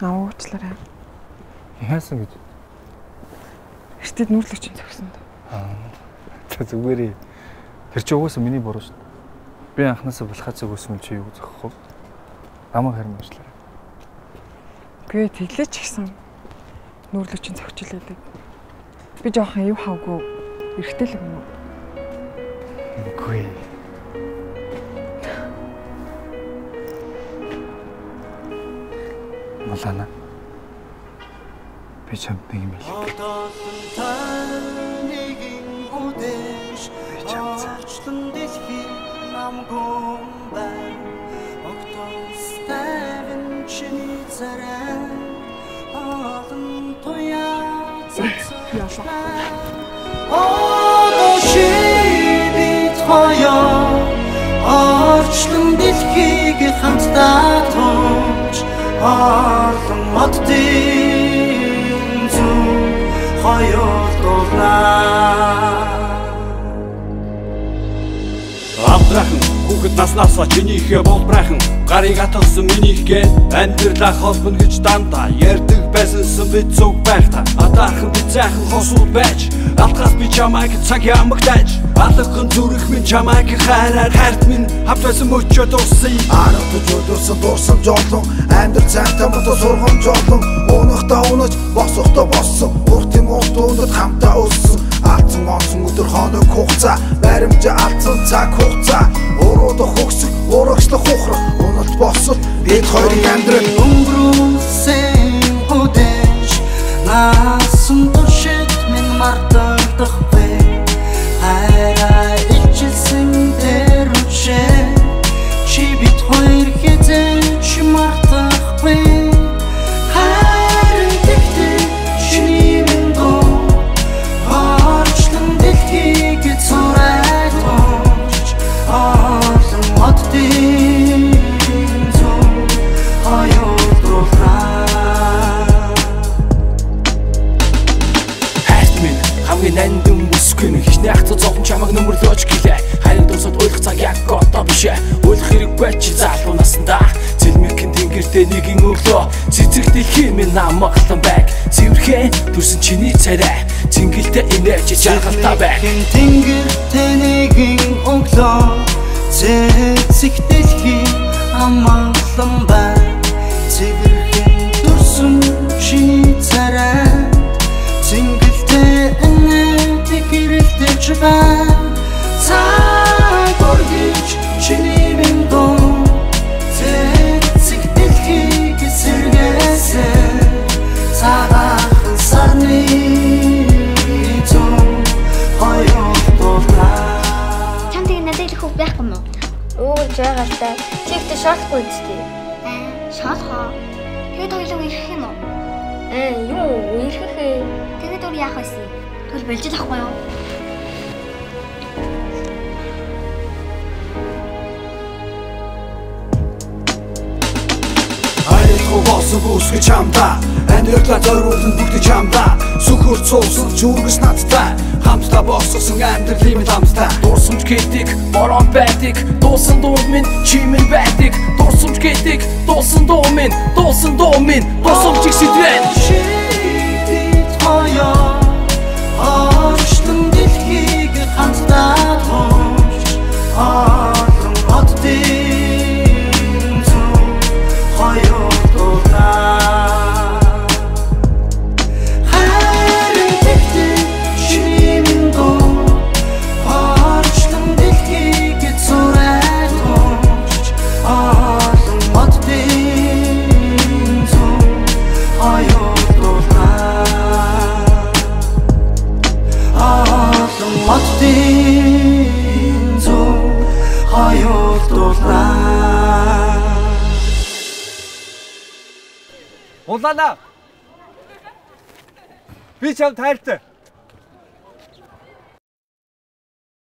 Уучлаарай. Яасан гэж? Эртэд нүүрлэгчийн зогсонд. Зүгээрээ. Тэр чи угаасаа миний буруу шүү. Би анхнаасаа булхацыг өсмөл чи юу зогсох вэ? Намайг харин уучлаарай. Би тэглэж гисэн нүүрлэгчийн зогчлоо байдаг. Би жоохон ив хавгүй эргэтэй л юм уу? Үгүй. Малана. Би чамд нэг юм хэлэх. Би чамд Орчлон дэлхийг хамтдаа тууч олон моддын зүг хоёулдуулнаа. Абдрахын хүүхэд наснасаа чинийхээ болбрайхан гарыг атгсан минийхгээ амьдралаа холбоно гэж дандаа ярьдаг байсан бид зүг байхта атаархан би зайхан хосууд байж алдгаас би чамайг цаг ямагтайж алган зүрх минь чамайг хайраар хайрт минь хавт байсан мөчөө дууссан аргад дуурсан жолон амьдрал цаантаа мото сургам жолон унахтаа унаж босохтаа боссон уртын уртууд хамтаа өссөн алдсан онсон өдөр хоног хугацаа баримжаа алдсан цаг хугацаа уруудах хөгсөх урагшлах ухрах уналт босол бид хоёрын амьдрал өнгөрүүлсэн үдэж наасан туршид минь мартагдахгүй хайраа ичсэн дээр үчээ чи бид хоёр хэзээ ч мартахгүй хайрын тэгтээ чиний минь доо орчлон дэлхийг цураад тууч олон моддын зүг хоёулдуулнаа. Хайрт минь хамгийн нандин үсгэн хичнээн ах зовхон чамайг нөмрлөөч гэлээ хайр дуусаад ойлгох цаг яг одоо бишээ ойлгох хэрэггүй чи залуу насандаа зэлмэрхэн тэнгэртэй нэгэн өглөө цэцэг дэлхийн минь намаглан байг цэвэрхэн төрсөн чиний царай цэнгэлтэй инээж жаргалтай байг тэнгэртэй нэгэн өглөө цэцэг дэлхийн намаглан байг цэвэрхэн төрсөн чиний царай цэнгэлтэй инээж гэрэлтэж байг цаг боргич чиний минь доо цэцэг дэлхийг сэргээсэн цагаахан сарны зүг хоёулдуулнаа. Чамд ингэ надад ирэх үг байхгүй мó? Өө жаагаалтай. Чи ихтэй шоолохгүй үстэй. Шоолохоо. Тэгээд хоёулаа ирэх юм уу? Юу ирэх ээ. Тэгээд өөр яах вэ? Тэгвэл бэлжил ахгүй юу? Болсон бүсгэж хамтаа амьдралаа зориулсан бүгд чамдаа сүхөр цуусан зүргэж надтай хамтдаа босгосон амьдралын минь хамтдаа дурсамж гэдэг борон байдаг дуусан дуу минь чи минь байдаг дурсамж гэдэг дуусан дуу минь дурсамжийг сэдвэн бид хоёроо орчлон дэлхийг хамтдаа тууч олон моддын зүг хоёулдуулнаа. Хайрын тэгтээ чиний минь доо орчлон дэлхийг цураад тууч олон моддын зүг хоёулдуулнаа. Олон моддын зүг хоёулдуулнаа. Улаана. Би чамд хайртай.